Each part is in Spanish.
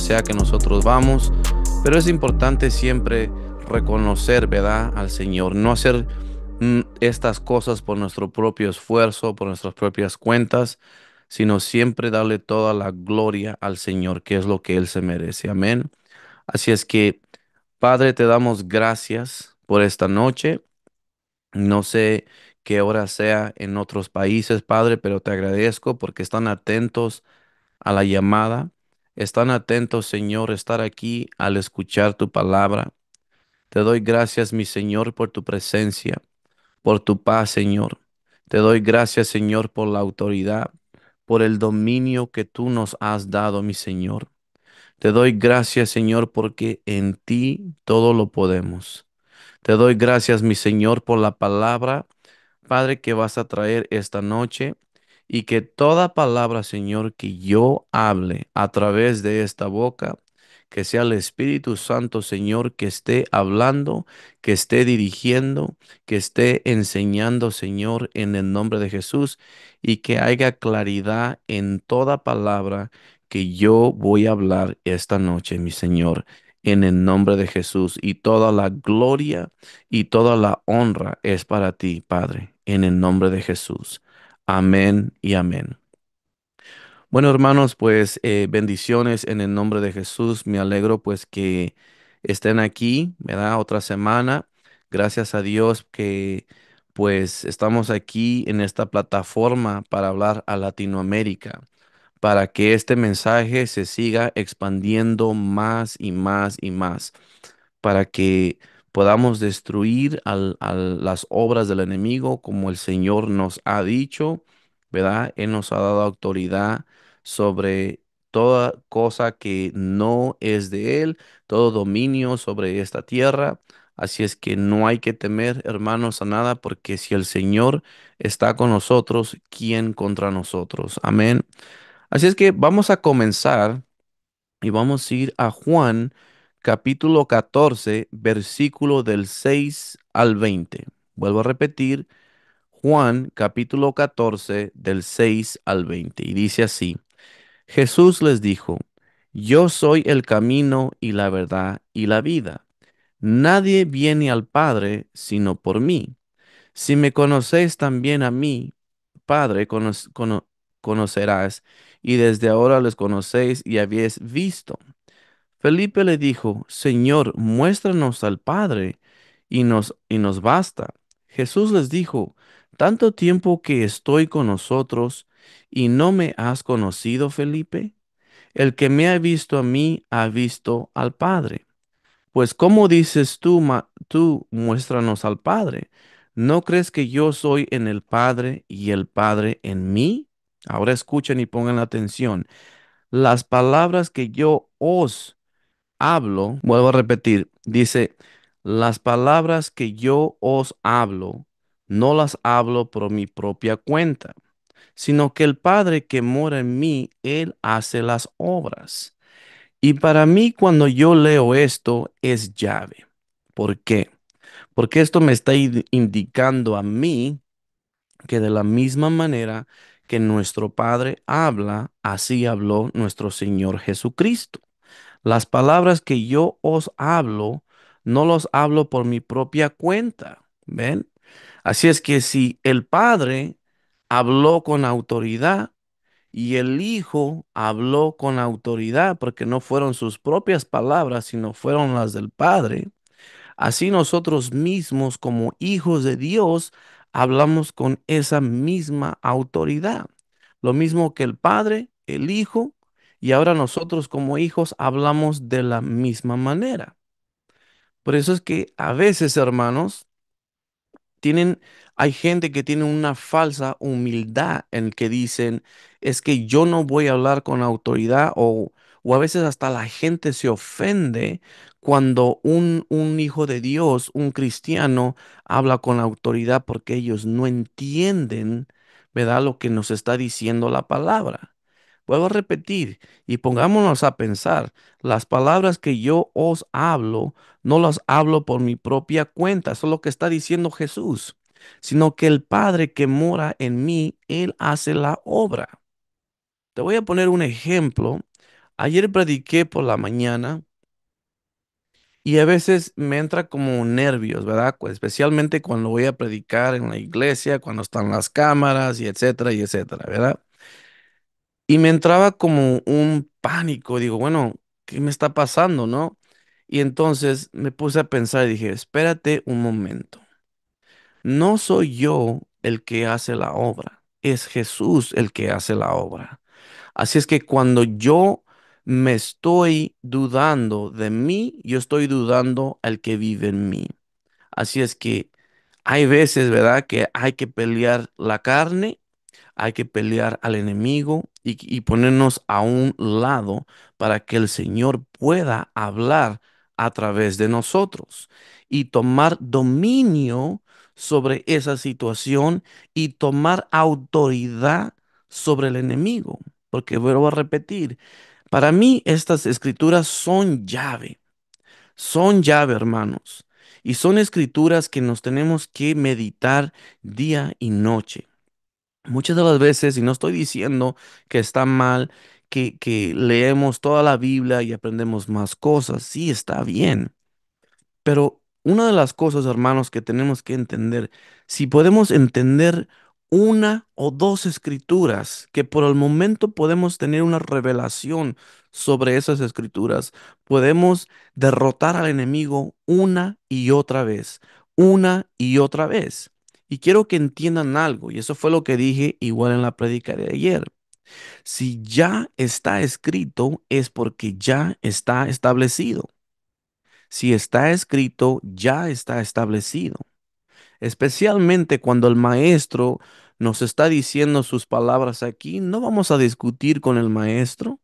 sea que nosotros vamos, pero es importante siempre reconocer, ¿verdad?, al Señor, no hacer estas cosas por nuestro propio esfuerzo, por nuestras propias cuentas, sino siempre darle toda la gloria al Señor, que es lo que Él se merece. Amén. Así es que, Padre, te damos gracias por esta noche. No sé qué hora sea en otros países, Padre, pero te agradezco porque están atentos a la llamada. Están atentos, Señor, a estar aquí al escuchar tu palabra. Te doy gracias, mi Señor, por tu presencia, por tu paz, Señor. Te doy gracias, Señor, por la autoridad, por el dominio que tú nos has dado, mi Señor. Te doy gracias, Señor, porque en ti todo lo podemos. Te doy gracias, mi Señor, por la palabra, Padre, que vas a traer esta noche y que toda palabra, Señor, que yo hable a través de esta boca, que sea el Espíritu Santo, Señor, que esté hablando, que esté dirigiendo, que esté enseñando, Señor, en el nombre de Jesús, y que haya claridad en toda palabra que yo voy a hablar esta noche, mi Señor, en el nombre de Jesús. Y toda la gloria y toda la honra es para ti, Padre, en el nombre de Jesús. Amén y amén. Bueno, hermanos, pues bendiciones en el nombre de Jesús. Me alegro pues que estén aquí, ¿verdad? Otra semana. Gracias a Dios que pues estamos aquí en esta plataforma para hablar a Latinoamérica, para que este mensaje se siga expandiendo más y más y más, para que podamos destruir las obras del enemigo como el Señor nos ha dicho, ¿verdad? Él nos ha dado autoridad sobre toda cosa que no es de Él, todo dominio sobre esta tierra. Así es que no hay que temer, hermanos, a nada, porque si el Señor está con nosotros, ¿quién contra nosotros? Amén. Así es que vamos a comenzar y vamos a ir a Juan capítulo 14, versículo del 6 al 20. Vuelvo a repetir, Juan capítulo 14, del 6 al 20. Y dice así, Jesús les dijo, yo soy el camino y la verdad y la vida. Nadie viene al Padre sino por mí. Si me conocéis también a mí, Padre, conocerás, y desde ahora les conocéis y habéis visto. Felipe le dijo, Señor, muéstranos al Padre, y nos basta. Jesús les dijo, ¿tanto tiempo que estoy con nosotros y no me has conocido, Felipe? El que me ha visto a mí ha visto al Padre. Pues ¿cómo dices tú, tú, muéstranos al Padre? ¿No crees que yo soy en el Padre y el Padre en mí? Ahora escuchen y pongan atención. Las palabras que yo os hablo, vuelvo a repetir, dice, las palabras que yo os hablo, no las hablo por mi propia cuenta, sino que el Padre que mora en mí, Él hace las obras. Y para mí, cuando yo leo esto, es llave. ¿Por qué? Porque esto me está indicando a mí que de la misma manera que nuestro Padre habla, así habló nuestro Señor Jesucristo. Las palabras que yo os hablo, no los hablo por mi propia cuenta. ¿Ven? Así es que si el Padre habló con autoridad y el Hijo habló con autoridad, porque no fueron sus propias palabras, sino fueron las del Padre, así nosotros mismos como hijos de Dios hablamos con esa misma autoridad. Lo mismo que el Padre, el Hijo, y ahora nosotros como hijos hablamos de la misma manera. Por eso es que a veces, hermanos, tienen, hay gente que tiene una falsa humildad en que dicen, es que yo no voy a hablar con autoridad o a veces hasta la gente se ofende cuando un hijo de Dios, un cristiano, habla con autoridad porque ellos no entienden, ¿verdad? Lo que nos está diciendo la palabra. Vuelvo a repetir y pongámonos a pensar, las palabras que yo os hablo, no las hablo por mi propia cuenta, eso es lo que está diciendo Jesús, sino que el Padre que mora en mí, Él hace la obra. Te voy a poner un ejemplo Ayer prediqué por la mañana y a veces me entra como nervios, ¿verdad? Pues especialmente cuando voy a predicar en la iglesia, cuando están las cámaras y etcétera, ¿verdad? Y me entraba como un pánico, digo, bueno, ¿qué me está pasando, no? Y entonces me puse a pensar y dije, espérate un momento. No soy yo el que hace la obra, es Jesús el que hace la obra. Así es que cuando yo me estoy dudando de mí, yo estoy dudando al que vive en mí. Así es que hay veces, ¿verdad?, que hay que pelear la carne, hay que pelear al enemigo y ponernos a un lado para que el Señor pueda hablar a través de nosotros y tomar dominio sobre esa situación y tomar autoridad sobre el enemigo. Porque vuelvo a repetir, para mí estas escrituras son llave, hermanos, y son escrituras que nos tenemos que meditar día y noche. Muchas de las veces, y no estoy diciendo que está mal, que leemos toda la Biblia y aprendemos más cosas, sí está bien, pero una de las cosas, hermanos, que tenemos que entender, si podemos entender una o dos escrituras, que por el momento podemos tener una revelación sobre esas escrituras, podemos derrotar al enemigo una y otra vez. Y quiero que entiendan algo, y eso fue lo que dije igual en la prédica de ayer. Si ya está escrito, es porque ya está establecido. Si está escrito, ya está establecido. Especialmente cuando el maestro nos está diciendo sus palabras aquí, no vamos a discutir con el maestro.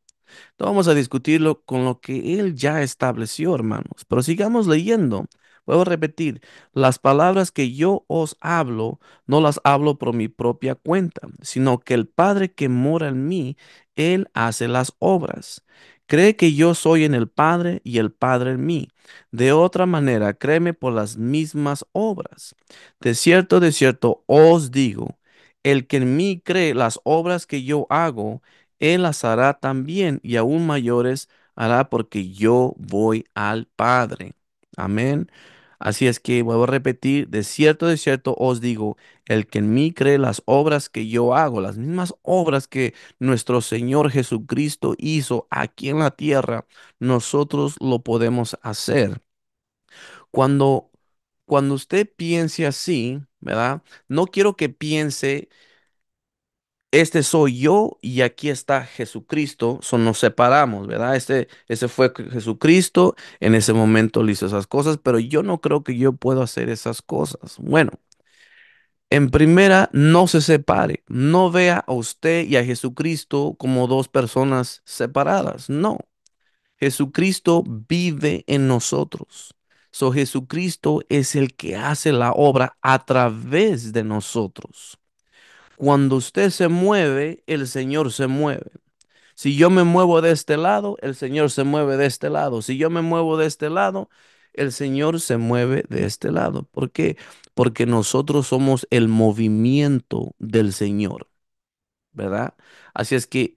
No vamos a discutirlo con lo que él ya estableció, hermanos. Pero sigamos leyendo. Vuelvo a repetir, las palabras que yo os hablo, no las hablo por mi propia cuenta, sino que el Padre que mora en mí, él hace las obras. Cree que yo soy en el Padre y el Padre en mí. De otra manera, créeme por las mismas obras. De cierto, os digo, el que en mí cree las obras que yo hago, él las hará también y aún mayores hará porque yo voy al Padre. Amén. Así es que vuelvo a repetir, de cierto os digo, el que en mí cree las obras que yo hago, las mismas obras que nuestro Señor Jesucristo hizo aquí en la tierra, nosotros lo podemos hacer. Cuando, cuando usted piense así, ¿verdad? No quiero que piense este soy yo y aquí está Jesucristo, nos separamos, ¿verdad? Ese fue Jesucristo, en ese momento le hizo esas cosas, pero yo no creo que yo pueda hacer esas cosas. Bueno, en primera, no se separe, no vea a usted y a Jesucristo como dos personas separadas, no. Jesucristo vive en nosotros. Jesucristo es el que hace la obra a través de nosotros. Cuando usted se mueve, el Señor se mueve. Si yo me muevo de este lado, el Señor se mueve de este lado. Si yo me muevo de este lado, el Señor se mueve de este lado. ¿Por qué? Porque nosotros somos el movimiento del Señor. ¿Verdad? Así es que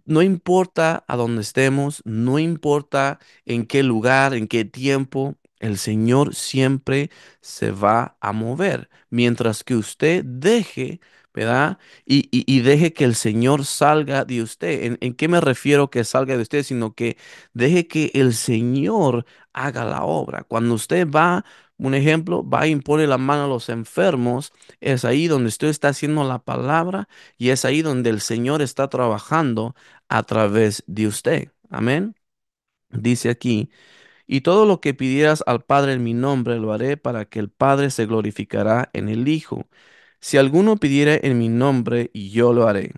no importa a dónde estemos, no importa en qué lugar, en qué tiempo, el Señor siempre se va a mover, mientras que usted deje, ¿verdad? Y deje que el Señor salga de usted. ¿En qué me refiero que salga de usted? Sino que deje que el Señor haga la obra. Cuando usted va, un ejemplo, va y impone la mano a los enfermos, es ahí donde usted está haciendo la palabra y es ahí donde el Señor está trabajando a través de usted. Amén. Dice aquí, y todo lo que pidieras al Padre en mi nombre lo haré para que el Padre se glorificará en el Hijo. Si alguno pidiera en mi nombre, yo lo haré.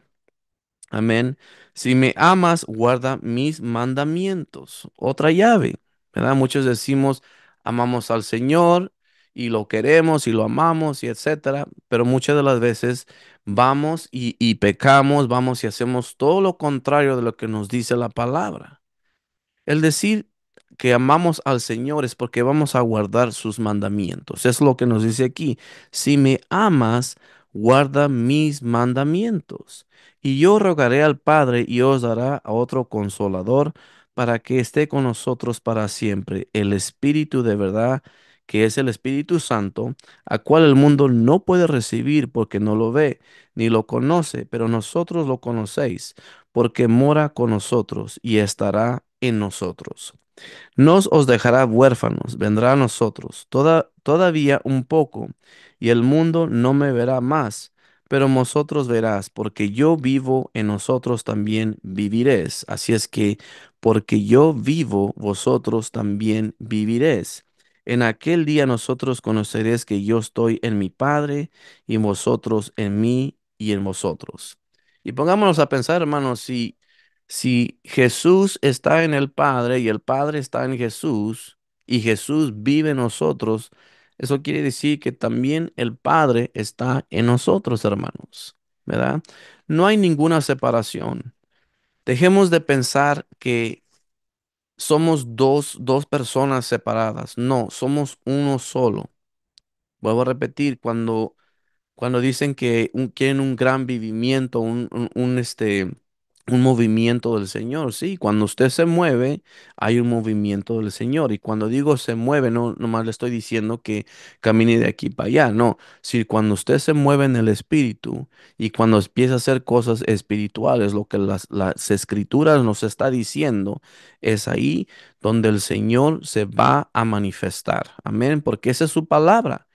Amén. Si me amas, guarda mis mandamientos. Otra llave, ¿verdad? Muchos decimos, amamos al Señor y lo queremos y lo amamos y etcétera, pero muchas de las veces vamos y pecamos, vamos y hacemos todo lo contrario de lo que nos dice la palabra. El decir que amamos al Señor es porque vamos a guardar sus mandamientos. Es lo que nos dice aquí. Si me amas, guarda mis mandamientos. Y yo rogaré al Padre y os dará a otro consolador para que esté con nosotros para siempre, el Espíritu de verdad, que es el Espíritu Santo, a cual el mundo no puede recibir porque no lo ve ni lo conoce, pero nosotros lo conocéis, porque mora con nosotros y estará en nosotros. No os dejará huérfanos, vendrá a nosotros todavía un poco, y el mundo no me verá más, pero vosotros verás, porque yo vivo en nosotros también viviréis. Así es que, porque yo vivo, vosotros también viviréis. En aquel día nosotros conoceréis que yo estoy en mi Padre, y vosotros en mí y en vosotros. Y pongámonos a pensar, hermanos, si Jesús está en el Padre y el Padre está en Jesús y Jesús vive en nosotros, eso quiere decir que también el Padre está en nosotros, hermanos, ¿verdad? No hay ninguna separación. Dejemos de pensar que somos dos personas separadas. No, somos uno solo. Vuelvo a repetir, cuando dicen que quieren un gran vivimiento, un movimiento del Señor, sí, cuando usted se mueve, hay un movimiento del Señor. Y cuando digo se mueve, no nomás le estoy diciendo que camine de aquí para allá, no. Si cuando usted se mueve en el Espíritu y cuando empieza a hacer cosas espirituales, lo que las Escrituras nos está diciendo, es ahí donde el Señor se va a manifestar. Amén, porque esa es su palabra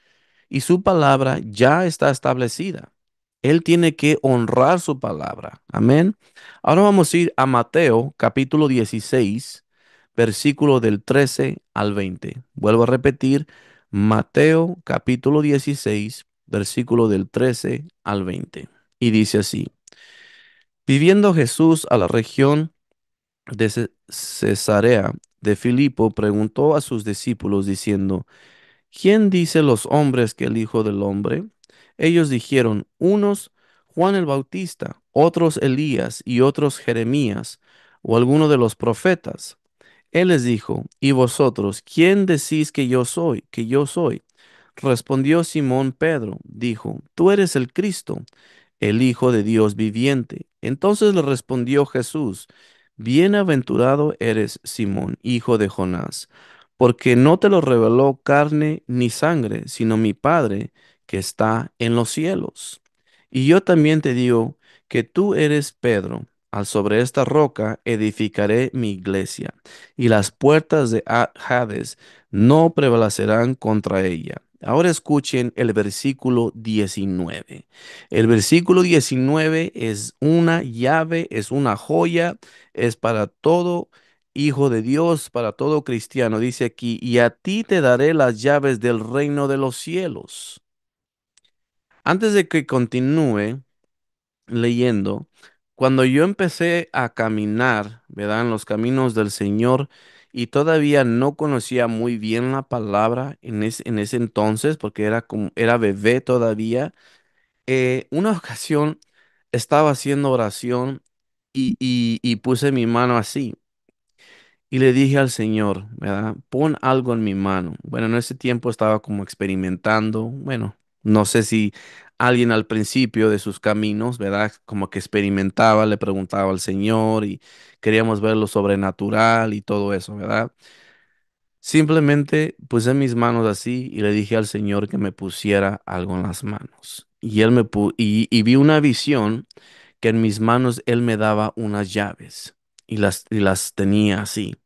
y su palabra ya está establecida. Él tiene que honrar su palabra. Amén. Ahora vamos a ir a Mateo capítulo 16, versículo del 13 al 20. Vuelvo a repetir, Mateo capítulo 16, versículo del 13 al 20. Y dice así, viviendo Jesús a la región de Cesarea de Filipo, preguntó a sus discípulos diciendo, ¿quién dice los hombres que el Hijo del Hombre? Ellos dijeron, unos Juan el Bautista, otros Elías y otros Jeremías o alguno de los profetas. Él les dijo, ¿y vosotros quién decís que yo soy? Que yo soy. Respondió Simón Pedro, dijo, tú eres el Cristo, el Hijo de Dios viviente. Entonces le respondió Jesús, bienaventurado eres Simón, hijo de Jonás, porque no te lo reveló carne ni sangre, sino mi Padre que está en los cielos. Y yo también te digo que tú eres Pedro, al sobre esta roca edificaré mi iglesia, y las puertas de Hades no prevalecerán contra ella. Ahora escuchen el versículo 19. El versículo 19 es una llave, es una joya, es para todo hijo de Dios, para todo cristiano. Dice aquí, y a ti te daré las llaves del reino de los cielos. Antes de que continúe leyendo, cuando yo empecé a caminar, ¿verdad? En los caminos del Señor y todavía no conocía muy bien la palabra en ese entonces, porque era bebé todavía, una ocasión estaba haciendo oración y puse mi mano así y le dije al Señor, ¿verdad? Pon algo en mi mano. Bueno, en ese tiempo estaba como experimentando, bueno, no sé si alguien al principio de sus caminos, ¿verdad? Como que experimentaba, le preguntaba al Señor y queríamos ver lo sobrenatural y todo eso, ¿verdad? Simplemente puse mis manos así y le dije al Señor que me pusiera algo en las manos. Y él y vi una visión que en mis manos él me daba unas llaves y las tenía así.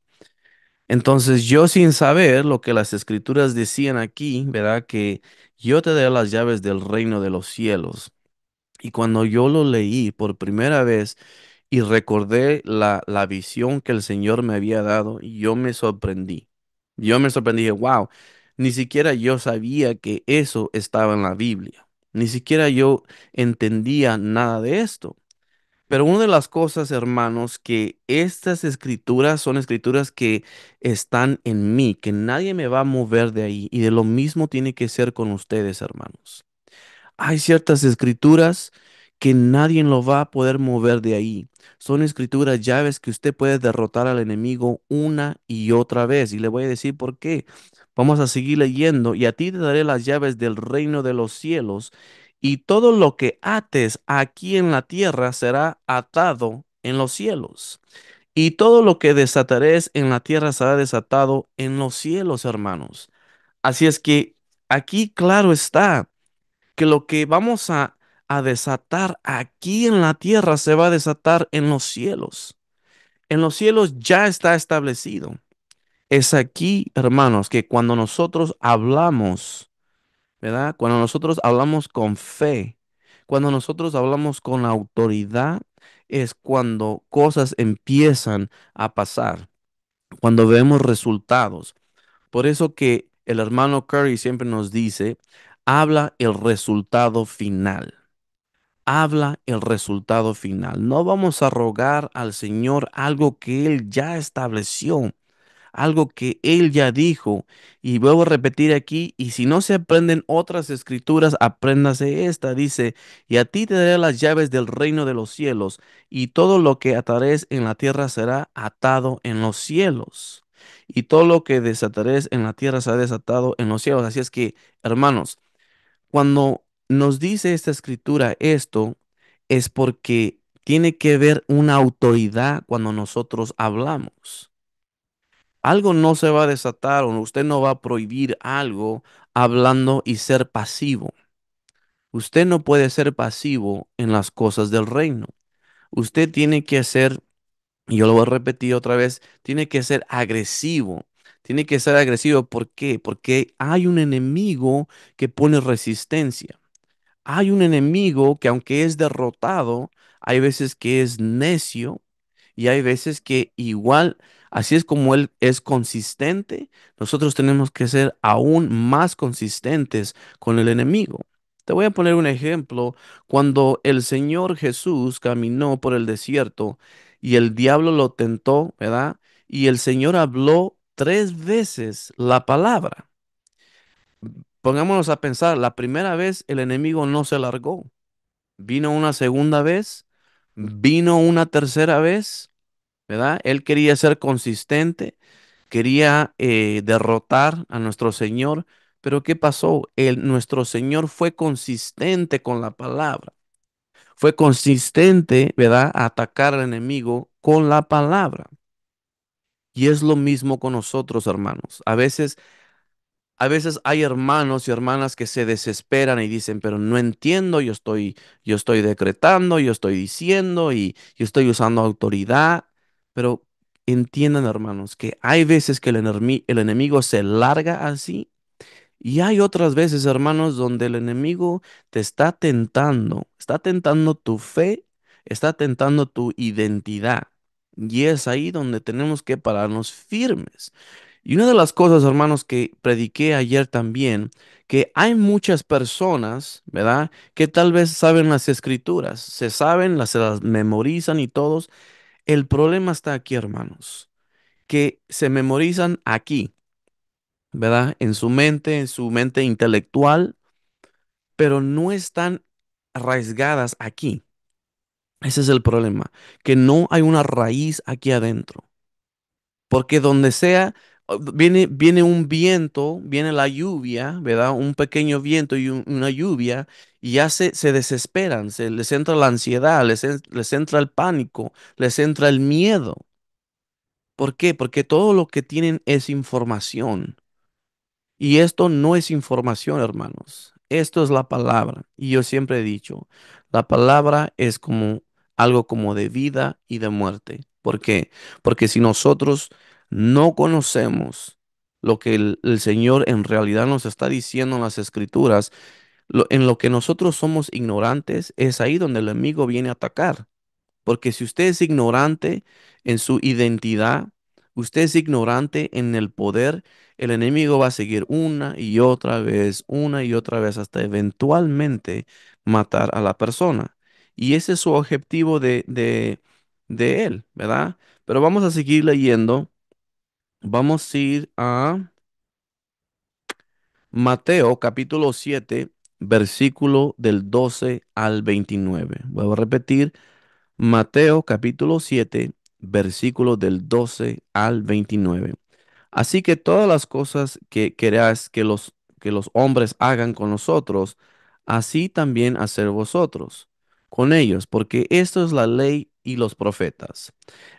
Entonces yo sin saber lo que las escrituras decían aquí, ¿verdad? Que yo te daré las llaves del reino de los cielos. Y cuando yo lo leí por primera vez y recordé la visión que el Señor me había dado, yo me sorprendí. Yo me sorprendí, dije, wow, ni siquiera yo sabía que eso estaba en la Biblia. Ni siquiera yo entendía nada de esto. Pero una de las cosas, hermanos, que estas escrituras son escrituras que están en mí, que nadie me va a mover de ahí. Y de lo mismo tiene que ser con ustedes, hermanos. Hay ciertas escrituras que nadie lo va a poder mover de ahí. Son escrituras llaves que usted puede derrotar al enemigo una y otra vez. Y le voy a decir por qué. Vamos a seguir leyendo. Y a ti te daré las llaves del reino de los cielos. y todo lo que ates aquí en la tierra será atado en los cielos. Y todo lo que desatares en la tierra será desatado en los cielos, hermanos. Así es que aquí claro está que lo que vamos a desatar aquí en la tierra se va a desatar en los cielos. En los cielos ya está establecido. Es aquí, hermanos, que cuando nosotros hablamos, ¿verdad? Cuando nosotros hablamos con fe, cuando nosotros hablamos con autoridad, es cuando cosas empiezan a pasar, cuando vemos resultados. Por eso que el hermano Curry siempre nos dice, habla el resultado final. Habla el resultado final. No vamos a rogar al Señor algo que Él ya estableció, algo que Él ya dijo. Y vuelvo a repetir aquí, y si no se aprenden otras escrituras, apréndase esta. Dice, y a ti te daré las llaves del reino de los cielos, y todo lo que atares en la tierra será atado en los cielos. Y todo lo que desatares en la tierra será desatado en los cielos. Así es que, hermanos, cuando nos dice esta escritura esto, es porque tiene que ver una autoridad cuando nosotros hablamos. Algo no se va a desatar o usted no va a prohibir algo hablando y ser pasivo. Usted no puede ser pasivo en las cosas del reino. Usted tiene que ser, y yo lo voy a repetir otra vez, tiene que ser agresivo. Tiene que ser agresivo. ¿Por qué? Porque hay un enemigo que pone resistencia. Hay un enemigo que aunque es derrotado, hay veces que es necio y hay veces que igual, así es como Él es consistente, nosotros tenemos que ser aún más consistentes con el enemigo. Te voy a poner un ejemplo. Cuando el Señor Jesús caminó por el desierto y el diablo lo tentó, ¿verdad? Y el Señor habló 3 veces la palabra. Pongámonos a pensar, la primera vez el enemigo no se largó. Vino una segunda vez, vino una tercera vez, ¿verdad? Él quería ser consistente, quería derrotar a nuestro Señor, pero ¿qué pasó? Nuestro Señor fue consistente con la palabra, fue consistente, ¿verdad? A atacar al enemigo con la palabra. Y es lo mismo con nosotros, hermanos. A veces hay hermanos y hermanas que se desesperan y dicen, pero no entiendo, yo estoy decretando, yo estoy diciendo y yo estoy usando autoridad. Pero entiendan, hermanos, que hay veces que el enemigo se larga así y hay otras veces, hermanos, donde el enemigo te está tentando tu fe, está tentando tu identidad. Y es ahí donde tenemos que pararnos firmes. Y una de las cosas, hermanos, que prediqué ayer también, que hay muchas personas, ¿verdad? Que tal vez saben las escrituras, se las memorizan y todos. El problema está aquí, hermanos, que se memorizan aquí, ¿verdad? En su mente intelectual, pero no están arraigadas aquí. Ese es el problema, que no hay una raíz aquí adentro. Porque donde sea, viene un viento, viene la lluvia, ¿verdad? Un pequeño viento y una lluvia, y ya se desesperan, les entra la ansiedad, les entra el pánico, les entra el miedo. ¿Por qué? Porque todo lo que tienen es información. Y esto no es información, hermanos. Esto es la palabra. Y yo siempre he dicho, la palabra es como algo como de vida y de muerte. ¿Por qué? Porque si nosotros no conocemos lo que el Señor en realidad nos está diciendo en las Escrituras, en lo que nosotros somos ignorantes, es ahí donde el enemigo viene a atacar. Porque si usted es ignorante en su identidad, usted es ignorante en el poder, el enemigo va a seguir una y otra vez, hasta eventualmente matar a la persona. Y ese es su objetivo de él, ¿verdad? Pero vamos a seguir leyendo. Vamos a ir a Mateo capítulo 7, versículo del 12 al 29. Vuelvo a repetir. Mateo capítulo 7, versículos del 12 al 29. Así que todas las cosas que querás que los hombres hagan con nosotros, así también hacer vosotros con ellos, porque esto es la ley y los profetas.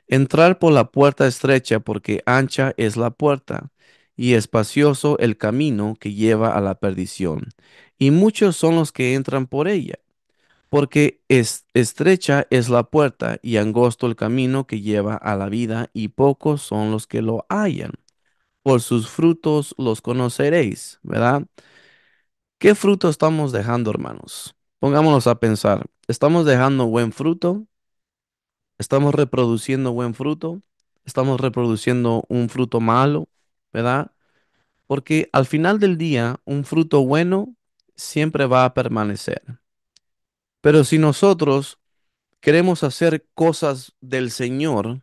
Entrar por la puerta estrecha, porque ancha es la puerta y espacioso el camino que lleva a la perdición, y muchos son los que entran por ella, porque estrecha es la puerta y angosto el camino que lleva a la vida, y pocos son los que lo hallan. Por sus frutos los conoceréis, ¿verdad? ¿Qué fruto estamos dejando, hermanos? Pongámonos a pensar. ¿Estamos dejando buen fruto? ¿Estamos reproduciendo buen fruto? ¿Estamos reproduciendo un fruto malo? ¿Verdad? Porque al final del día, un fruto bueno siempre va a permanecer. Pero si nosotros queremos hacer cosas del Señor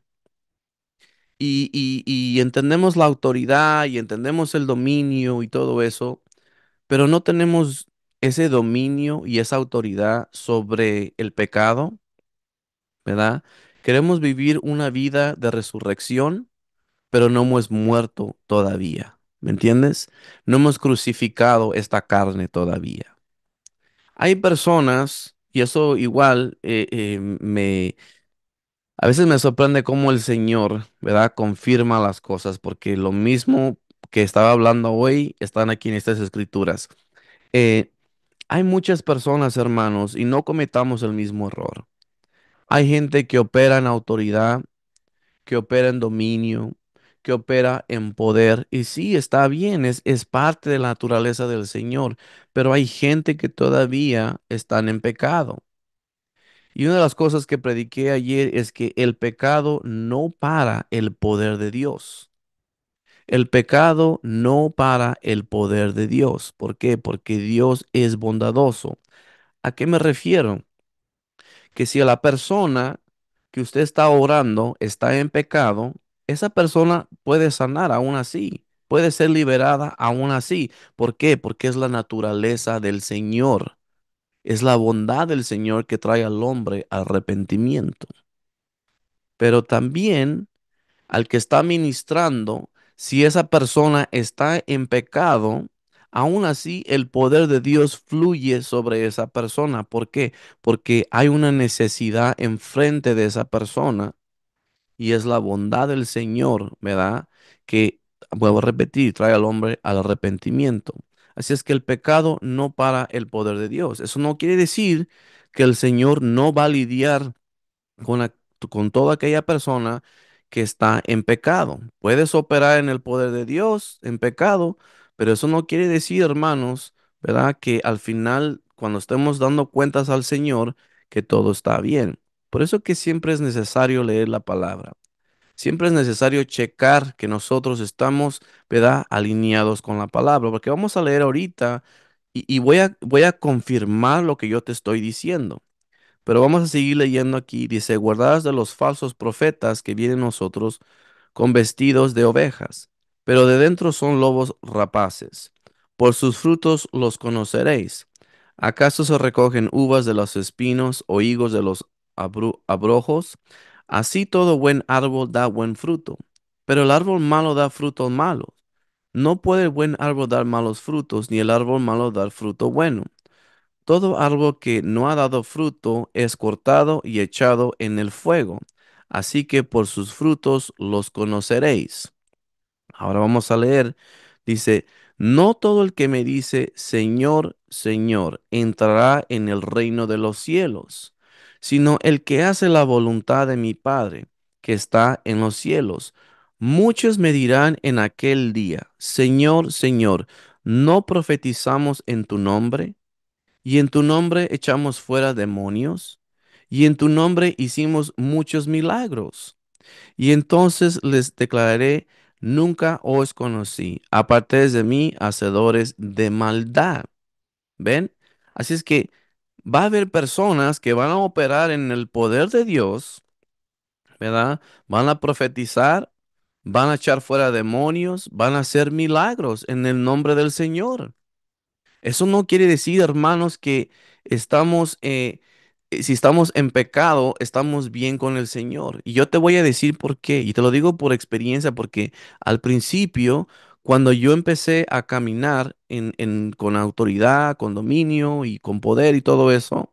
y entendemos la autoridad y entendemos el dominio y todo eso, pero no tenemos ese dominio y esa autoridad sobre el pecado, ¿verdad? Queremos vivir una vida de resurrección, pero no hemos muerto todavía, ¿me entiendes? No hemos crucificado esta carne todavía. Hay personas, y eso igual a veces me sorprende cómo el Señor, ¿verdad? Confirma las cosas, porque lo mismo que estaba hablando hoy están aquí en estas escrituras. Eh, Hay muchas personas, hermanos, y no cometamos el mismo error. Hay gente que opera en autoridad, que opera en dominio, que opera en poder, y sí, está bien, es parte de la naturaleza del Señor, pero hay gente que todavía están en pecado. Y una de las cosas que prediqué ayer es que el pecado no para el poder de Dios. El pecado no para el poder de Dios. ¿Por qué? Porque Dios es bondadoso. ¿A qué me refiero? Que si a la persona que usted está orando está en pecado, esa persona puede sanar aún así, puede ser liberada aún así. ¿Por qué? Porque es la naturaleza del Señor. Es la bondad del Señor que trae al hombre al arrepentimiento. Pero también al que está ministrando, si esa persona está en pecado, aún así el poder de Dios fluye sobre esa persona. ¿Por qué? Porque hay una necesidad enfrente de esa persona y es la bondad del Señor, ¿verdad? Que, vuelvo a repetir, trae al hombre al arrepentimiento. Así es que el pecado no para el poder de Dios. Eso no quiere decir que el Señor no va a lidiar con, con toda aquella persona que está en pecado. Puedes operar en el poder de Dios en pecado, pero eso no quiere decir, hermanos, ¿verdad? Que al final, cuando estemos dando cuentas al Señor, que todo está bien. Por eso que siempre es necesario leer la palabra. Siempre es necesario checar que nosotros estamos, ¿verdad? Alineados con la palabra, porque vamos a leer ahorita y voy a confirmar lo que yo te estoy diciendo. Pero vamos a seguir leyendo aquí. Dice, guardadas de los falsos profetas que vienen a nosotros con vestidos de ovejas, pero de dentro son lobos rapaces. Por sus frutos los conoceréis. ¿Acaso se recogen uvas de los espinos o higos de los abrojos? Así todo buen árbol da buen fruto, pero el árbol malo da frutos malos. No puede el buen árbol dar malos frutos, ni el árbol malo dar fruto bueno. Todo árbol que no ha dado fruto es cortado y echado en el fuego. Así que por sus frutos los conoceréis. Ahora vamos a leer. Dice, no todo el que me dice, Señor, Señor, entrará en el reino de los cielos, sino el que hace la voluntad de mi Padre, que está en los cielos. Muchos me dirán en aquel día, Señor, Señor, ¿no profetizamos en tu nombre? Y en tu nombre echamos fuera demonios, y en tu nombre hicimos muchos milagros. Y entonces les declararé, nunca os conocí, apartéis de mí, hacedores de maldad. ¿Ven? Así es que va a haber personas que van a operar en el poder de Dios, ¿verdad? Van a profetizar, van a echar fuera demonios, van a hacer milagros en el nombre del Señor. Eso no quiere decir, hermanos, que estamos, si estamos en pecado, estamos bien con el Señor. Y yo te voy a decir por qué. Y te lo digo por experiencia, porque al principio, Cuando yo empecé a caminar con autoridad, con dominio y con poder y todo eso,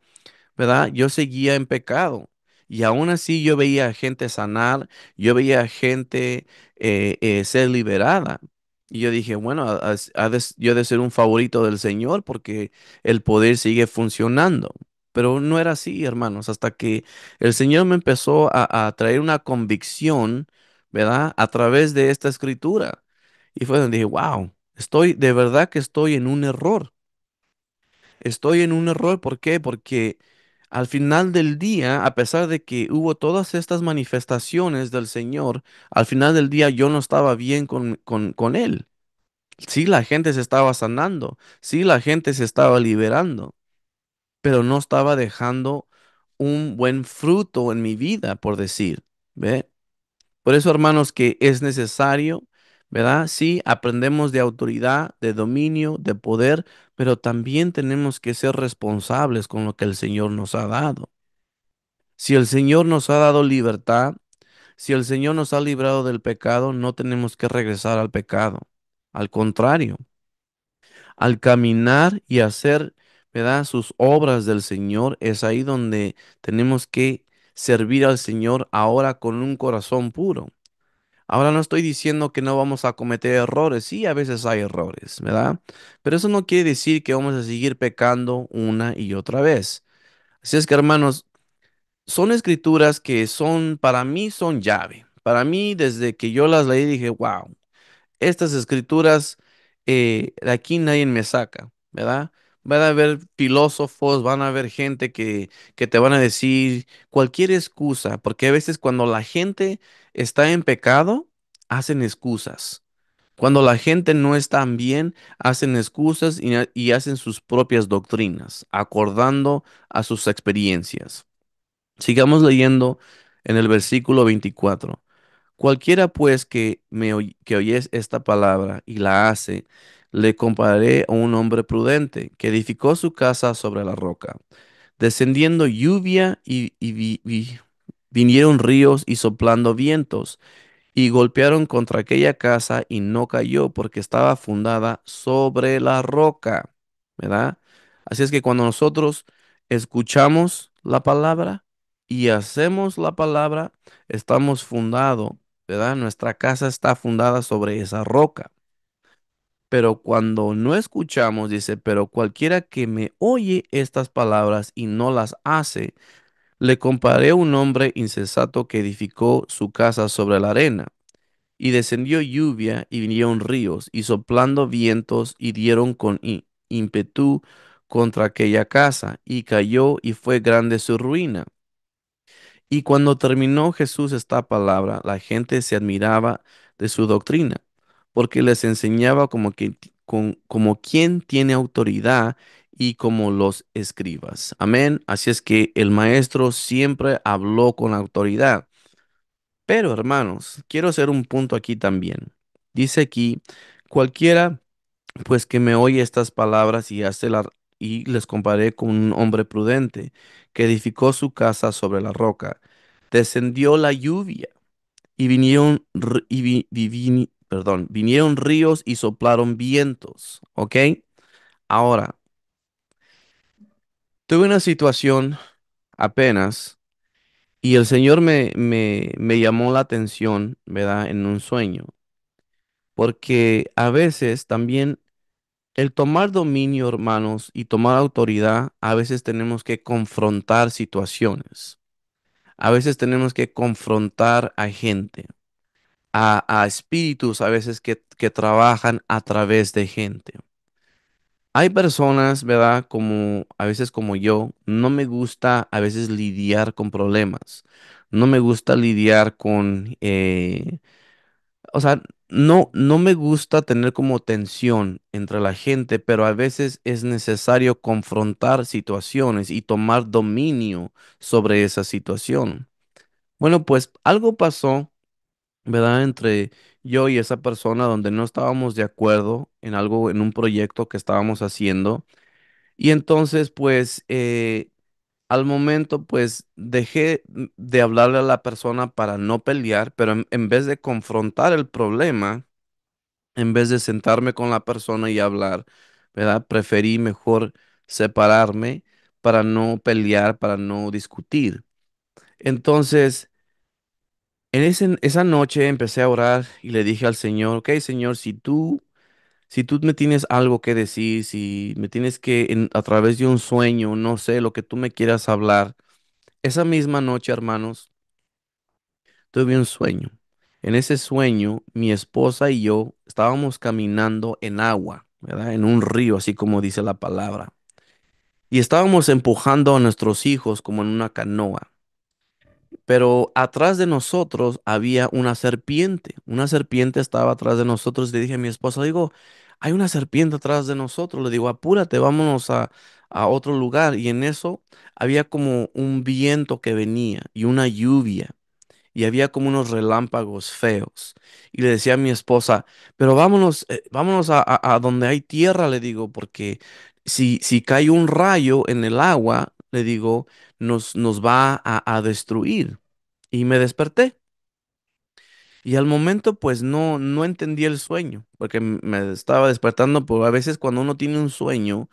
¿verdad? Yo seguía en pecado. Y aún así yo veía a gente sanar, yo veía a gente ser liberada. Y yo dije, bueno, yo he de ser un favorito del Señor porque el poder sigue funcionando. Pero no era así, hermanos, hasta que el Señor me empezó a traer una convicción, ¿verdad? A través de esta escritura. Y fue donde dije, wow, de verdad que estoy en un error. Estoy en un error, ¿por qué? Porque al final del día, a pesar de que hubo todas estas manifestaciones del Señor, al final del día yo no estaba bien con Él. Sí, la gente se estaba sanando, sí, la gente se estaba liberando, pero no estaba dejando un buen fruto en mi vida, por decir, ¿ve? Por eso, hermanos, que es necesario, ¿verdad? Sí, aprendemos de autoridad, de dominio, de poder, pero también tenemos que ser responsables con lo que el Señor nos ha dado. Si el Señor nos ha dado libertad, si el Señor nos ha librado del pecado, no tenemos que regresar al pecado. Al contrario, al caminar y hacer, ¿verdad? Sus obras del Señor, es ahí donde tenemos que servir al Señor ahora con un corazón puro. Ahora no estoy diciendo que no vamos a cometer errores, sí, a veces hay errores, ¿verdad? Pero eso no quiere decir que vamos a seguir pecando una y otra vez. Así es que, hermanos, son escrituras que son, para mí, son llave. Para mí, desde que yo las leí, dije, wow, estas escrituras, de aquí nadie me saca, ¿verdad? Van a haber filósofos, van a haber gente que te van a decir cualquier excusa, porque a veces cuando la gente está en pecado, hacen excusas. Cuando la gente no está bien, hacen excusas y hacen sus propias doctrinas, acordando a sus experiencias. Sigamos leyendo en el versículo 24. Cualquiera pues que oyes esta palabra y la hace, le compararé a un hombre prudente que edificó su casa sobre la roca. Descendiendo lluvia vinieron ríos y soplando vientos y golpearon contra aquella casa y no cayó porque estaba fundada sobre la roca, ¿verdad? Así es que cuando nosotros escuchamos la palabra y hacemos la palabra, estamos fundados, ¿verdad? Nuestra casa está fundada sobre esa roca. Pero cuando no escuchamos, dice, pero cualquiera que me oye estas palabras y no las hace, le comparé a un hombre insensato que edificó su casa sobre la arena. Y descendió lluvia y vinieron ríos, y soplando vientos y dieron con ímpetu contra aquella casa, y cayó y fue grande su ruina. Y cuando terminó Jesús esta palabra, la gente se admiraba de su doctrina, porque les enseñaba como quien tiene autoridad y como los escribas. Amén. Así es que el maestro siempre habló con autoridad. Pero, hermanos, quiero hacer un punto aquí también. Dice aquí, cualquiera pues que me oye estas palabras y les comparé con un hombre prudente que edificó su casa sobre la roca. Descendió la lluvia y vinieron ríos y soplaron vientos, ¿ok? Ahora, tuve una situación apenas y el Señor me llamó la atención, ¿verdad? En un sueño. Porque a veces también el tomar dominio, hermanos, y tomar autoridad, a veces tenemos que confrontar situaciones. A veces tenemos que confrontar a gente, a espíritus a veces que trabajan a través de gente. Hay personas, ¿verdad? Como a veces como yo, no me gusta a veces lidiar con problemas. No me gusta lidiar con o sea, no me gusta tener como tensión entre la gente, pero a veces es necesario confrontar situaciones y tomar dominio sobre esa situación. Bueno, pues algo pasó, ¿verdad? Entre yo y esa persona donde no estábamos de acuerdo en algo, en un proyecto que estábamos haciendo. Y entonces, pues, al momento, pues, dejé de hablarle a la persona para no pelear, pero en vez de confrontar el problema, en vez de sentarme con la persona y hablar, ¿verdad? Preferí mejor separarme para no pelear, para no discutir. Entonces, esa noche empecé a orar y le dije al Señor, ok, Señor, si tú me tienes algo que decir, si me tienes que, a través de un sueño, no sé, lo que tú me quieras hablar. Esa misma noche, hermanos, tuve un sueño. En ese sueño, mi esposa y yo estábamos caminando en agua, ¿verdad? En un río, así como dice la palabra. Y estábamos empujando a nuestros hijos como en una canoa. Pero atrás de nosotros había una serpiente. Una serpiente estaba atrás de nosotros. Le dije a mi esposa, digo, hay una serpiente atrás de nosotros. Le digo, apúrate, vámonos a otro lugar. Y en eso había como un viento que venía y una lluvia y había como unos relámpagos feos. Y le decía a mi esposa, pero vámonos, vámonos a donde hay tierra, le digo, porque si cae un rayo en el agua, le digo, nos va a destruir. Y me desperté. Y al momento, pues no entendí el sueño, porque me estaba despertando, pero a veces cuando uno tiene un sueño,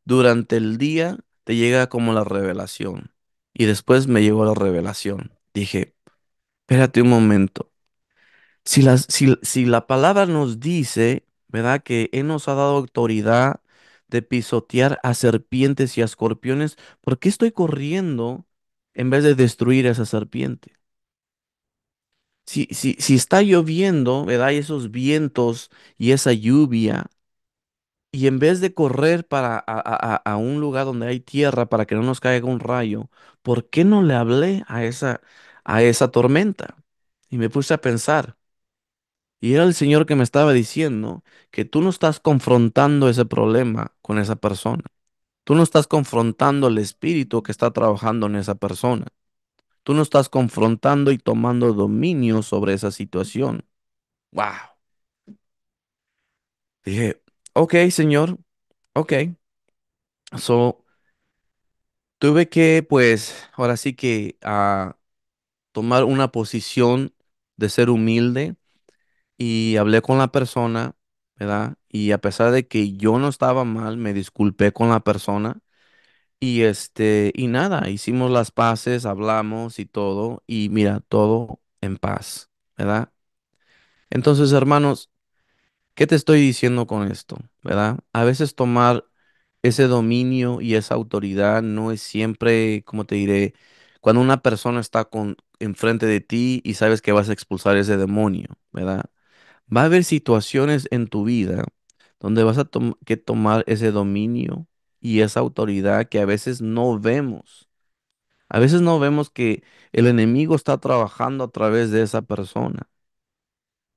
durante el día te llega como la revelación. Y después me llegó la revelación. Dije, espérate un momento. Si la palabra nos dice, ¿verdad? Que Él nos ha dado autoridad de pisotear a serpientes y a escorpiones, ¿por qué estoy corriendo en vez de destruir a esa serpiente? Si está lloviendo, ¿verdad? Y esos vientos y esa lluvia, y en vez de correr para a un lugar donde hay tierra para que no nos caiga un rayo, ¿por qué no le hablé a esa tormenta? Y me puse a pensar. Y era el Señor que me estaba diciendo que tú no estás confrontando ese problema con esa persona. Tú no estás confrontando el espíritu que está trabajando en esa persona. Tú no estás confrontando y tomando dominio sobre esa situación. Wow. Dije, ok, Señor, ok. So, tuve que, pues, ahora sí que tomar una posición de ser humilde y hablé con la persona, ¿verdad? Y a pesar de que yo no estaba mal, me disculpé con la persona y nada, hicimos las paces, hablamos y todo y mira, todo en paz, ¿verdad? Entonces, hermanos, ¿qué te estoy diciendo con esto? ¿Verdad? A veces tomar ese dominio y esa autoridad no es siempre, como te diré, cuando una persona está enfrente de ti y sabes que vas a expulsar ese demonio, ¿verdad? Va a haber situaciones en tu vida donde vas a que tomar ese dominio y esa autoridad que a veces no vemos. A veces no vemos que el enemigo está trabajando a través de esa persona.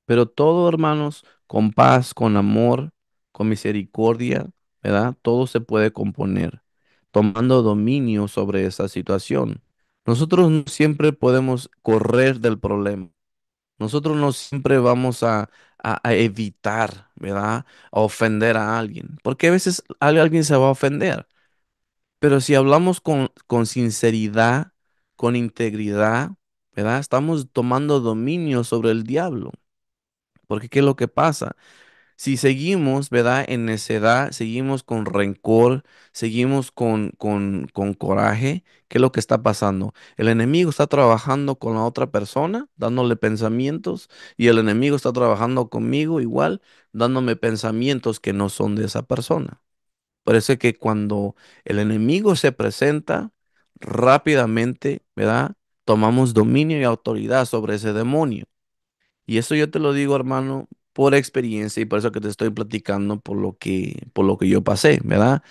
Pero todo, hermanos, con paz, con amor, con misericordia, ¿verdad? Todo se puede componer, tomando dominio sobre esa situación. Nosotros no siempre podemos correr del problema. Nosotros no siempre vamos a evitar, ¿verdad? A ofender a alguien, porque a veces alguien se va a ofender, pero si hablamos con sinceridad, con integridad, ¿verdad? Estamos tomando dominio sobre el diablo, porque ¿qué es lo que pasa? Si seguimos, ¿verdad? En necedad, seguimos con rencor, seguimos con coraje, ¿qué es lo que está pasando? El enemigo está trabajando con la otra persona, dándole pensamientos, y el enemigo está trabajando conmigo igual, dándome pensamientos que no son de esa persona. Por eso es que cuando el enemigo se presenta, rápidamente, ¿verdad? Tomamos dominio y autoridad sobre ese demonio. Y eso yo te lo digo, hermano, por experiencia y por eso que te estoy platicando por lo que yo pasé, ¿verdad?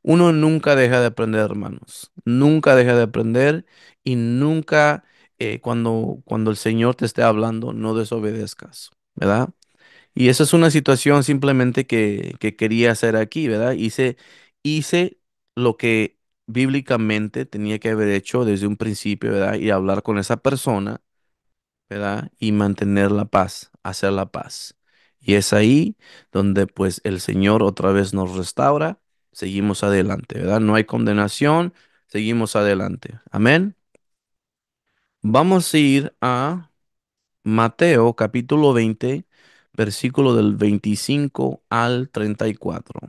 Uno nunca deja de aprender, hermanos. Nunca deja de aprender y nunca, cuando el Señor te esté hablando, no desobedezcas, ¿verdad? Y esa es una situación simplemente que quería hacer aquí, ¿verdad? Hice lo que bíblicamente tenía que haber hecho desde un principio, ¿verdad? Y hablar con esa persona, ¿verdad? Y mantener la paz, hacer la paz. Y es ahí donde pues el Señor otra vez nos restaura, seguimos adelante, ¿verdad? No hay condenación, seguimos adelante. Amén. Vamos a ir a Mateo capítulo 20, versículo del 25 al 34.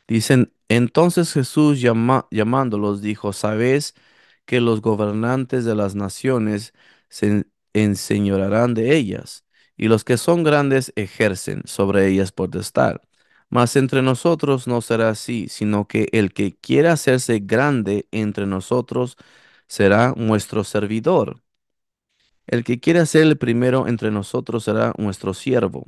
Dicen, entonces Jesús llamándolos dijo, ¿sabéis que los gobernantes de las naciones se enseñorearán de ellas, y los que son grandes ejercen sobre ellas potestad? Mas entre nosotros no será así, sino que el que quiera hacerse grande entre nosotros será nuestro servidor. El que quiera ser el primero entre nosotros será nuestro siervo.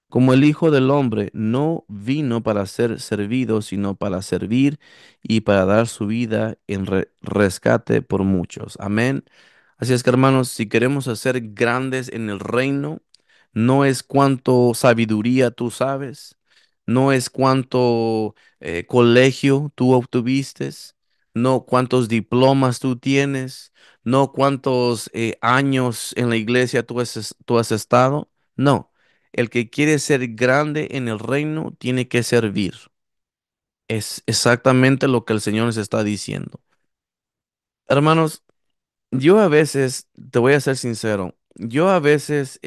Como el Hijo del Hombre no vino para ser servido, sino para servir y para dar su vida en rescate por muchos. Amén. Así es que, hermanos, si queremos ser grandes en el reino, no es cuánto sabiduría tú sabes, no es cuánto colegio tú obtuviste, no cuántos diplomas tú tienes, no cuántos años en la iglesia tú has estado. No, el que quiere ser grande en el reino tiene que servir. Es exactamente lo que el Señor nos está diciendo. Hermanos, yo a veces, te voy a ser sincero, yo a veces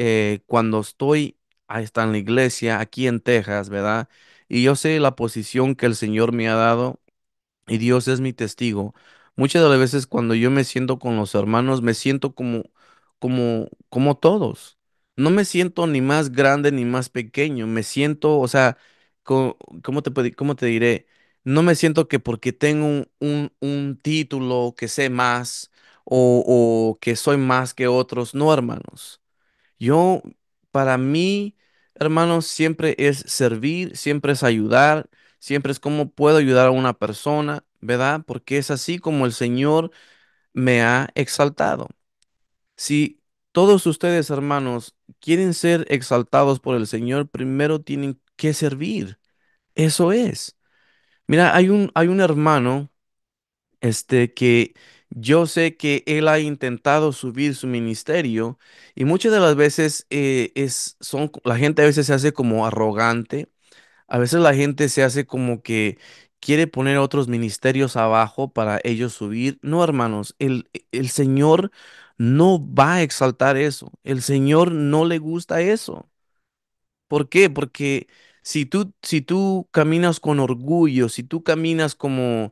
cuando estoy ahí está en la iglesia, aquí en Texas, ¿verdad? Y yo sé la posición que el Señor me ha dado y Dios es mi testigo. Muchas de las veces cuando yo me siento con los hermanos, me siento como todos. No me siento ni más grande ni más pequeño. Me siento, o sea, cómo te diré? No me siento que porque tengo un título que sé más o que soy más que otros. No, hermanos. Yo, para mí, hermanos, siempre es servir, siempre es ayudar, siempre es cómo puedo ayudar a una persona, ¿verdad? Porque es así como el Señor me ha exaltado. Si todos ustedes, hermanos, quieren ser exaltados por el Señor, primero tienen que servir. Eso es. Mira, hay un hermano que yo sé que él ha intentado subir su ministerio y muchas de las veces la gente a veces se hace como arrogante, a veces la gente se hace como que quiere poner otros ministerios abajo para ellos subir. No, hermanos, el Señor no va a exaltar eso, el Señor no le gusta eso. ¿Por qué? Porque si tú caminas con orgullo, si tú caminas como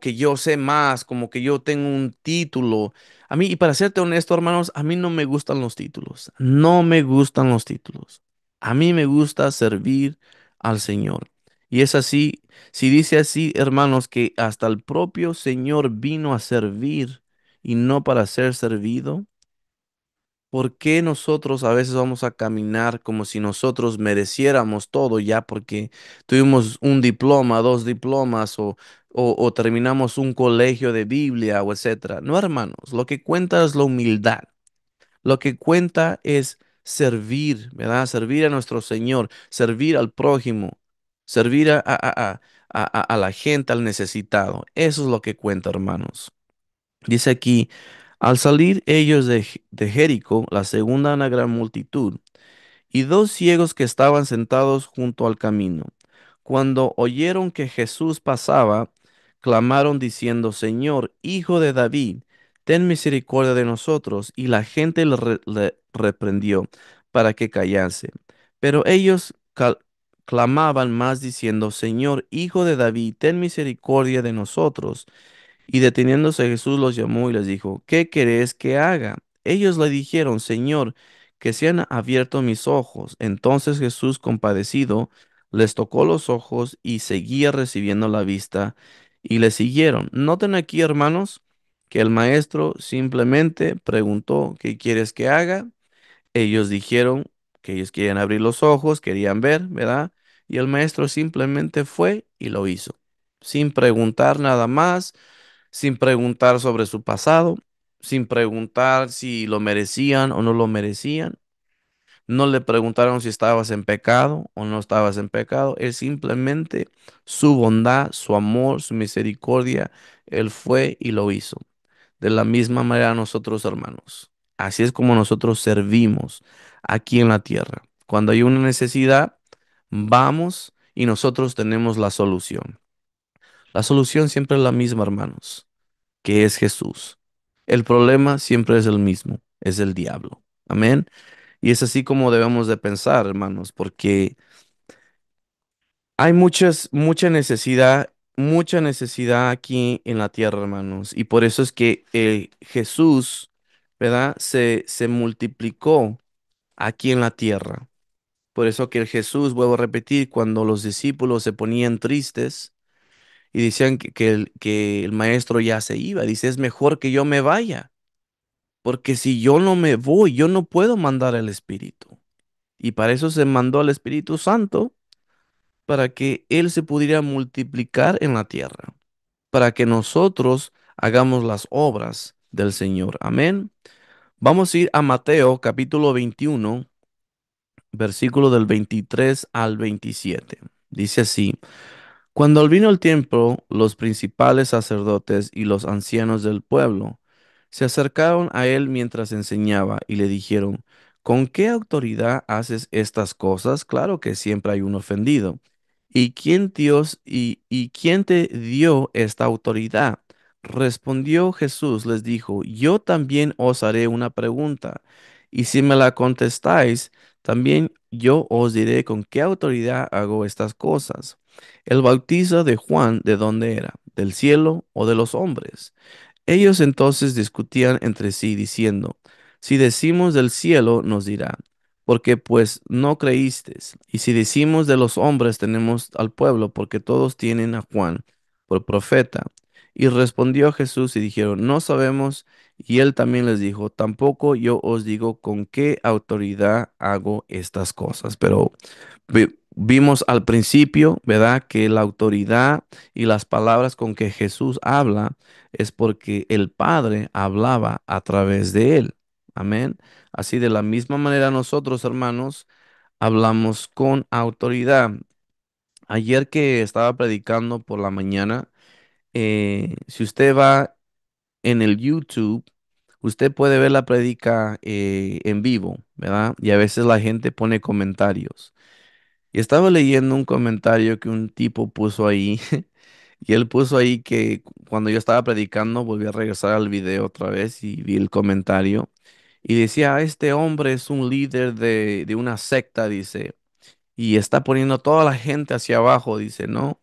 que yo sé más, como que yo tengo un título, a mí, y para serte honesto, hermanos, a mí no me gustan los títulos, no me gustan los títulos. A mí me gusta servir al Señor. Y es así, si dice así, hermanos, que hasta el propio Señor vino a servir y no para ser servido. ¿Por qué nosotros a veces vamos a caminar como si nosotros mereciéramos todo ya porque tuvimos un diploma, dos diplomas o terminamos un colegio de Biblia o etcétera? No, hermanos, lo que cuenta es la humildad. Lo que cuenta es servir, ¿verdad? Servir a nuestro Señor, servir al prójimo, servir a la gente, al necesitado. Eso es lo que cuenta, hermanos. Dice aquí, al salir ellos de Jericó, la segunda una gran multitud, y dos ciegos que estaban sentados junto al camino. Cuando oyeron que Jesús pasaba, clamaron diciendo, Señor, Hijo de David, ten misericordia de nosotros. Y la gente le reprendió para que callase. Pero ellos clamaban más diciendo, Señor, Hijo de David, ten misericordia de nosotros. Y deteniéndose Jesús los llamó y les dijo, ¿qué queréis que haga? Ellos le dijeron, Señor, que sean abiertos mis ojos. Entonces Jesús, compadecido, les tocó los ojos y seguía recibiendo la vista y le siguieron. Noten aquí, hermanos, que el maestro simplemente preguntó, ¿qué quieres que haga? Ellos dijeron que ellos querían abrir los ojos, querían ver, ¿verdad? Y el maestro simplemente fue y lo hizo, sin preguntar nada más, sin preguntar sobre su pasado, sin preguntar si lo merecían o no lo merecían. No le preguntaron si estabas en pecado o no estabas en pecado. Él simplemente su bondad, su amor, su misericordia, él fue y lo hizo. De la misma manera nosotros, hermanos. Así es como nosotros servimos aquí en la tierra. Cuando hay una necesidad, vamos y nosotros tenemos la solución. La solución siempre es la misma, hermanos, que es Jesús. El problema siempre es el mismo, es el diablo. Amén. Y es así como debemos de pensar, hermanos, porque hay mucha necesidad aquí en la tierra, hermanos. Y por eso es que Jesús, ¿verdad? Se multiplicó aquí en la tierra. Por eso que el Jesús, vuelvo a repetir, cuando los discípulos se ponían tristes y decían que el maestro ya se iba, dice, es mejor que yo me vaya, porque si yo no me voy, yo no puedo mandar al Espíritu. Y para eso se mandó al Espíritu Santo, para que Él se pudiera multiplicar en la tierra, para que nosotros hagamos las obras del Señor. Amén. Vamos a ir a Mateo capítulo 21, versículo del 23 al 27. Dice así. Cuando vino el tiempo, los principales sacerdotes y los ancianos del pueblo se acercaron a él mientras enseñaba y le dijeron, ¿con qué autoridad haces estas cosas? Claro que siempre hay un ofendido. ¿Y quién te dio esta autoridad? Respondió Jesús, les dijo, yo también os haré una pregunta, y si me la contestáis, también yo os diré con qué autoridad hago estas cosas. El bautizo de Juan, ¿de dónde era? ¿Del cielo o de los hombres? Ellos entonces discutían entre sí, diciendo, si decimos del cielo, nos dirá, porque pues no creísteis. Y si decimos de los hombres, tenemos al pueblo, porque todos tienen a Juan por profeta. Y respondió Jesús y dijeron, no sabemos. Y él también les dijo, tampoco yo os digo con qué autoridad hago estas cosas. Pero vimos al principio, ¿verdad? Que la autoridad y las palabras con que Jesús habla es porque el Padre hablaba a través de él. Amén. Así de la misma manera nosotros, hermanos, hablamos con autoridad. Ayer que estaba predicando por la mañana, si usted va en el YouTube, usted puede ver la predica en vivo, ¿verdad? Y a veces la gente pone comentarios. Y estaba leyendo un comentario que un tipo puso ahí, y él puso ahí que cuando yo estaba predicando, volví a regresar al video otra vez y vi el comentario, y decía, "Ah, este hombre es un líder de una secta, dice, y está poniendo a toda la gente hacia abajo, dice, ¿no?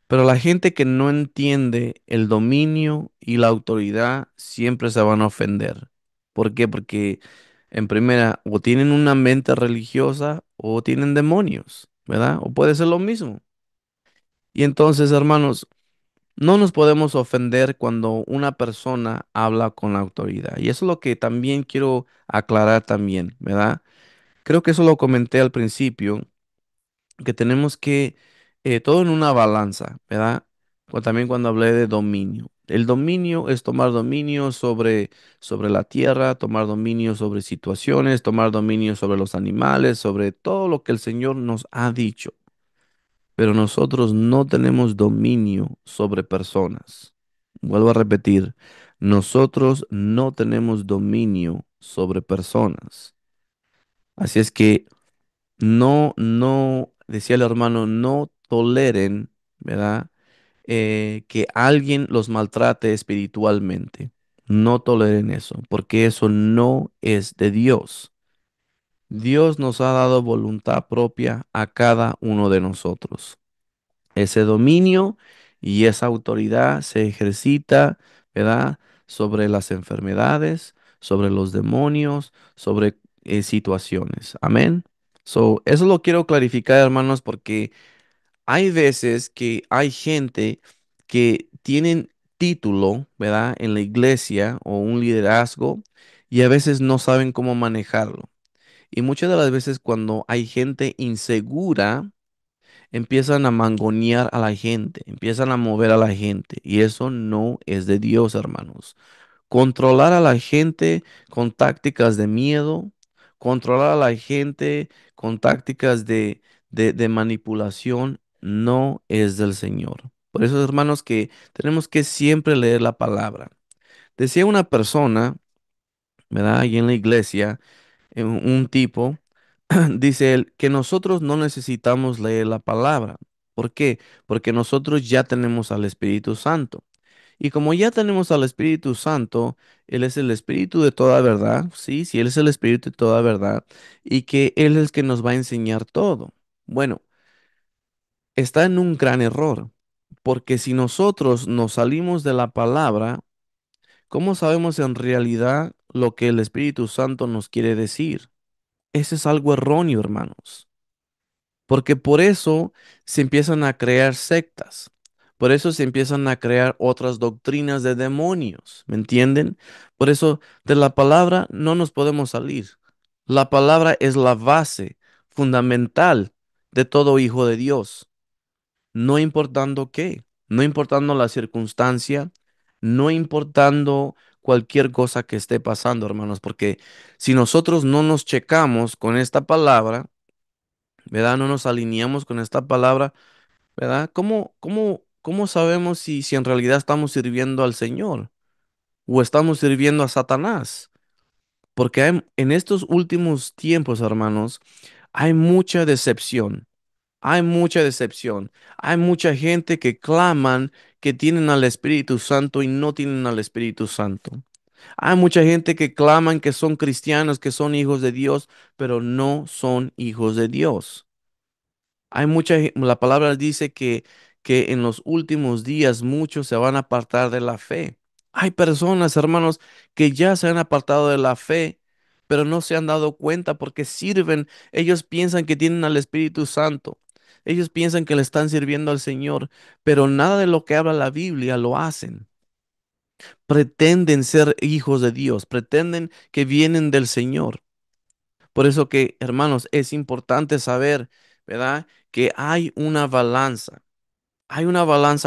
Pero la gente que no entiende el dominio y la autoridad siempre se van a ofender. ¿Por qué? Porque en primera, o tienen una mente religiosa o tienen demonios, ¿verdad? O puede ser lo mismo. Y entonces, hermanos, no nos podemos ofender cuando una persona habla con la autoridad. Y eso es lo que también quiero aclarar también, ¿verdad? Creo que eso lo comenté al principio que tenemos que, todo en una balanza, ¿verdad? También cuando hablé de dominio. El dominio es tomar dominio sobre la tierra, tomar dominio sobre situaciones, tomar dominio sobre los animales, sobre todo lo que el Señor nos ha dicho. Pero nosotros no tenemos dominio sobre personas. Vuelvo a repetir, nosotros no tenemos dominio sobre personas. Así es que decía el hermano, no toleren, ¿verdad? Que alguien los maltrate espiritualmente. No toleren eso, porque eso no es de Dios. Dios nos ha dado voluntad propia a cada uno de nosotros. Ese dominio y esa autoridad se ejercita, ¿verdad? Sobre las enfermedades, sobre los demonios, sobre situaciones. Amén. Eso lo quiero clarificar, hermanos, porque hay veces que hay gente que tienen título, ¿verdad? En la iglesia o un liderazgo y a veces no saben cómo manejarlo. Y muchas de las veces cuando hay gente insegura, empiezan a mangonear a la gente, empiezan a mover a la gente. Y eso no es de Dios, hermanos. Controlar a la gente con tácticas de miedo, controlar a la gente con tácticas de manipulación, no es del Señor. Por eso, hermanos, que tenemos que siempre leer la palabra. Decía una persona, ¿verdad? Ahí en la iglesia, un tipo, dice él, que nosotros no necesitamos leer la palabra. ¿Por qué? Porque nosotros ya tenemos al Espíritu Santo. Y como ya tenemos al Espíritu Santo, Él es el Espíritu de toda verdad, sí, sí, Él es el Espíritu de toda verdad, y que Él es el que nos va a enseñar todo. Bueno, está en un gran error, porque si nosotros nos salimos de la palabra, ¿cómo sabemos en realidad lo que el Espíritu Santo nos quiere decir? Ese es algo erróneo, hermanos. Porque por eso se empiezan a crear sectas. Por eso se empiezan a crear otras doctrinas de demonios. ¿Me entienden? Por eso de la palabra no nos podemos salir. La palabra es la base fundamental de todo hijo de Dios. No importando qué, no importando la circunstancia, no importando cualquier cosa que esté pasando, hermanos. Porque si nosotros no nos checamos con esta palabra, ¿verdad? No nos alineamos con esta palabra, ¿verdad? ¿Cómo sabemos si en realidad estamos sirviendo al Señor o estamos sirviendo a Satanás? Porque en estos últimos tiempos, hermanos, hay mucha decepción. Hay mucha decepción. Hay mucha gente que claman que tienen al Espíritu Santo y no tienen al Espíritu Santo. Hay mucha gente que claman que son cristianos, que son hijos de Dios, pero no son hijos de Dios. La palabra dice que en los últimos días muchos se van a apartar de la fe. Hay personas, hermanos, que ya se han apartado de la fe, pero no se han dado cuenta porque sirven. Ellos piensan que tienen al Espíritu Santo. Ellos piensan que le están sirviendo al Señor, pero nada de lo que habla la Biblia lo hacen. Pretenden ser hijos de Dios, pretenden que vienen del Señor. Por eso que, hermanos, es importante saber, ¿verdad? Que hay una balanza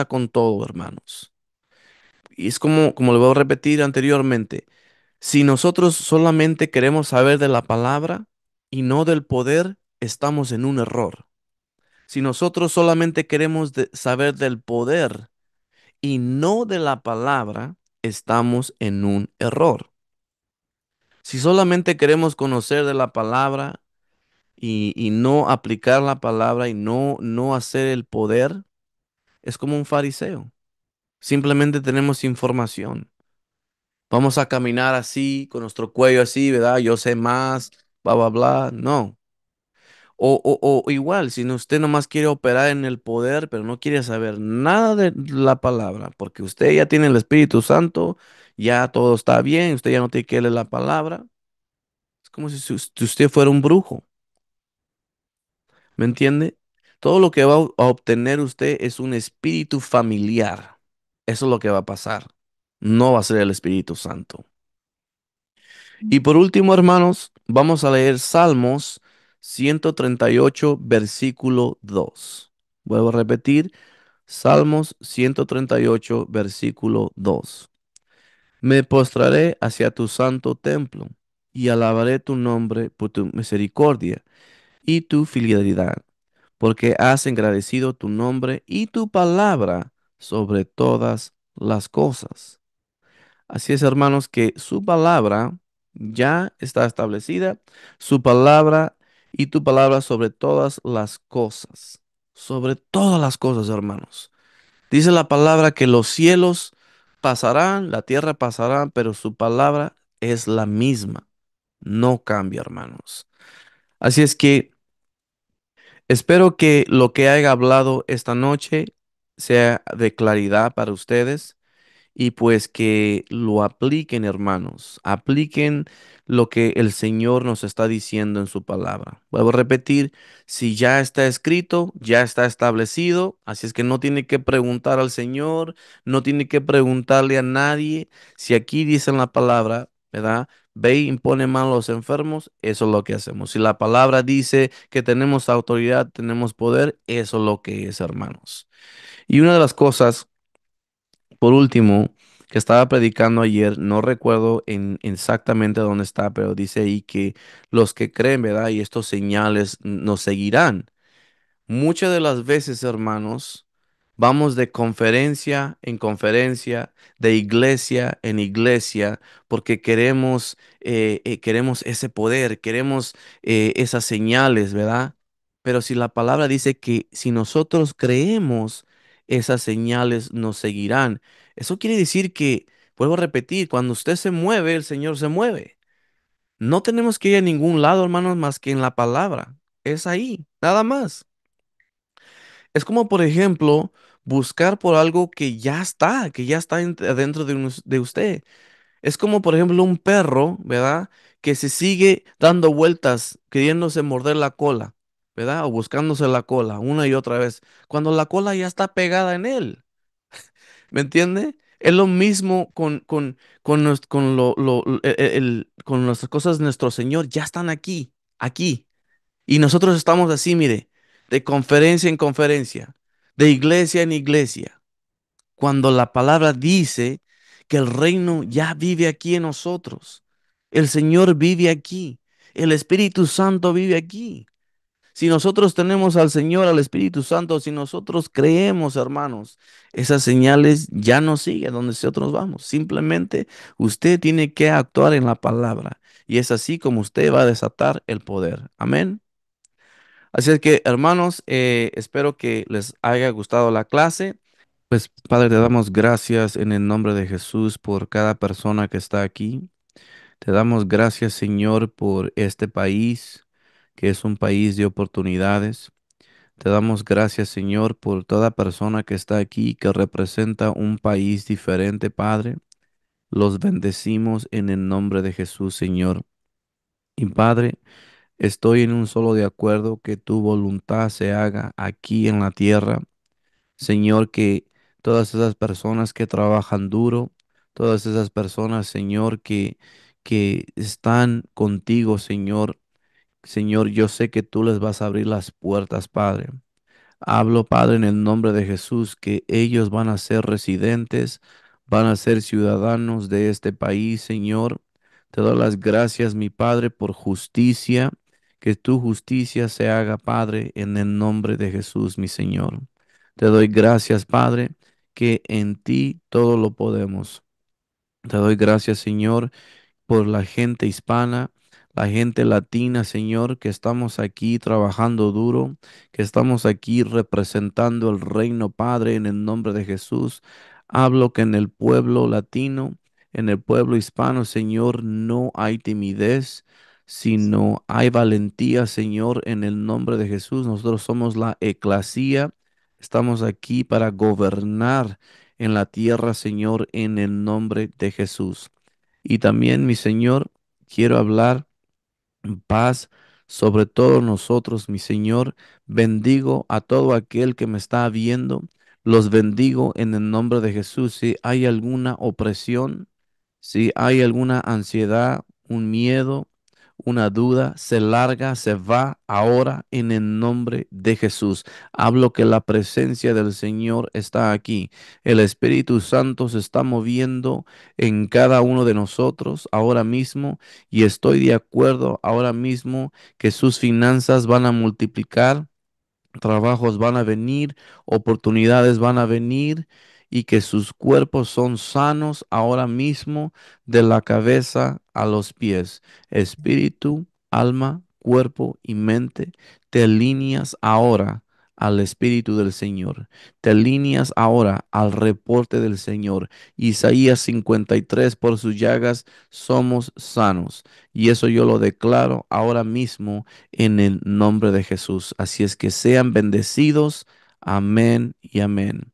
con todo, hermanos. Y es como le voy a repetir anteriormente, si nosotros solamente queremos saber de la palabra y no del poder, estamos en un error. Si nosotros solamente queremos saber del poder y no de la palabra, estamos en un error. Si solamente queremos conocer de la palabra y no aplicar la palabra y no hacer el poder, es como un fariseo. Simplemente tenemos información. Vamos a caminar así, con nuestro cuello así, ¿verdad? Yo sé más, bla, bla, bla. No. O igual, si usted nomás quiere operar en el poder, pero no quiere saber nada de la palabra, porque usted ya tiene el Espíritu Santo, ya todo está bien, usted ya no tiene que leer la palabra. Es como si usted fuera un brujo. ¿Me entiende? Todo lo que va a obtener usted es un espíritu familiar. Eso es lo que va a pasar. No va a ser el Espíritu Santo. Y por último, hermanos, vamos a leer Salmos 138, versículo 2. Vuelvo a repetir, Salmos 138, versículo 2. Me postraré hacia tu santo templo y alabaré tu nombre por tu misericordia y tu fidelidad, porque has engrandecido tu nombre y tu palabra sobre todas las cosas. Así es, hermanos, que su palabra ya está establecida, su palabra y tu palabra sobre todas las cosas, hermanos. Dice la palabra que los cielos pasarán, la tierra pasará, pero su palabra es la misma, no cambia, hermanos. Así es que espero que lo que haya hablado esta noche sea de claridad para ustedes y pues que lo apliquen, hermanos. Apliquen lo que el Señor nos está diciendo en su palabra. Vuelvo a repetir, si ya está escrito, ya está establecido, así es que no tiene que preguntar al Señor, no tiene que preguntarle a nadie. Si aquí dicen la palabra, ¿verdad? Ve y impone mano a los enfermos, eso es lo que hacemos. Si la palabra dice que tenemos autoridad, tenemos poder, eso es lo que es, hermanos. Y una de las cosas por último, que estaba predicando ayer, no recuerdo exactamente dónde está, pero dice ahí que los que creen, ¿verdad? Y estos señales nos seguirán. Muchas de las veces, hermanos, vamos de conferencia en conferencia, de iglesia en iglesia, porque queremos ese poder, queremos esas señales, ¿verdad? Pero si la palabra dice que si nosotros creemos esas señales nos seguirán. Eso quiere decir que, vuelvo a repetir, cuando usted se mueve, el Señor se mueve. No tenemos que ir a ningún lado, hermanos, más que en la palabra. Es ahí, nada más. Es como, por ejemplo, buscar por algo que ya está adentro de usted. Es como, por ejemplo, un perro, ¿verdad? Que se sigue dando vueltas, queriéndose morder la cola, ¿verdad? O buscándose la cola una y otra vez, cuando la cola ya está pegada en él. ¿Me entiende? Es lo mismo con nuestras cosas de nuestro Señor, ya están aquí, aquí. Y nosotros estamos así, mire, de conferencia en conferencia, de iglesia en iglesia, cuando la palabra dice que el reino ya vive aquí en nosotros. El Señor vive aquí. El Espíritu Santo vive aquí. Si nosotros tenemos al Señor, al Espíritu Santo, si nosotros creemos, hermanos, esas señales ya no siguen donde nosotros vamos. Simplemente usted tiene que actuar en la palabra. Y es así como usted va a desatar el poder. Amén. Así es que, hermanos, espero que les haya gustado la clase. Pues, Padre, te damos gracias en el nombre de Jesús por cada persona que está aquí. Te damos gracias, Señor, por este país, que es un país de oportunidades. Te damos gracias, Señor, por toda persona que está aquí, que representa un país diferente, Padre. Los bendecimos en el nombre de Jesús, Señor. Y Padre, estoy en un solo de acuerdo que tu voluntad se haga aquí en la tierra. Señor, que todas esas personas que trabajan duro, todas esas personas, Señor, que están contigo, Señor, Señor, yo sé que tú les vas a abrir las puertas, Padre. Hablo, Padre, en el nombre de Jesús, que ellos van a ser residentes, van a ser ciudadanos de este país, Señor. Te doy las gracias, mi Padre, por justicia, que tu justicia se haga, Padre, en el nombre de Jesús, mi Señor. Te doy gracias, Padre, que en ti todo lo podemos. Te doy gracias, Señor, por la gente hispana, la gente latina, Señor, que estamos aquí trabajando duro, que estamos aquí representando el reino, Padre, en el nombre de Jesús. Hablo que en el pueblo latino, en el pueblo hispano, Señor, no hay timidez, sino hay valentía, Señor, en el nombre de Jesús. Nosotros somos la eclasía, estamos aquí para gobernar en la tierra, Señor, en el nombre de Jesús. Y también, mi Señor, quiero hablar paz sobre todos nosotros, mi Señor. Bendigo a todo aquel que me está viendo. Los bendigo en el nombre de Jesús. Si hay alguna opresión, si hay alguna ansiedad, un miedo, una duda, se larga, se va ahora en el nombre de Jesús. Hablo que la presencia del Señor está aquí. El Espíritu Santo se está moviendo en cada uno de nosotros ahora mismo y estoy de acuerdo ahora mismo que sus finanzas van a multiplicar, trabajos van a venir, oportunidades van a venir y que sus cuerpos son sanos ahora mismo de la cabeza a los pies. Espíritu, alma, cuerpo y mente, te alineas ahora al Espíritu del Señor. Te alineas ahora al reporte del Señor. Isaías 53, por sus llagas somos sanos. Y eso yo lo declaro ahora mismo en el nombre de Jesús. Así es que sean bendecidos. Amén y amén.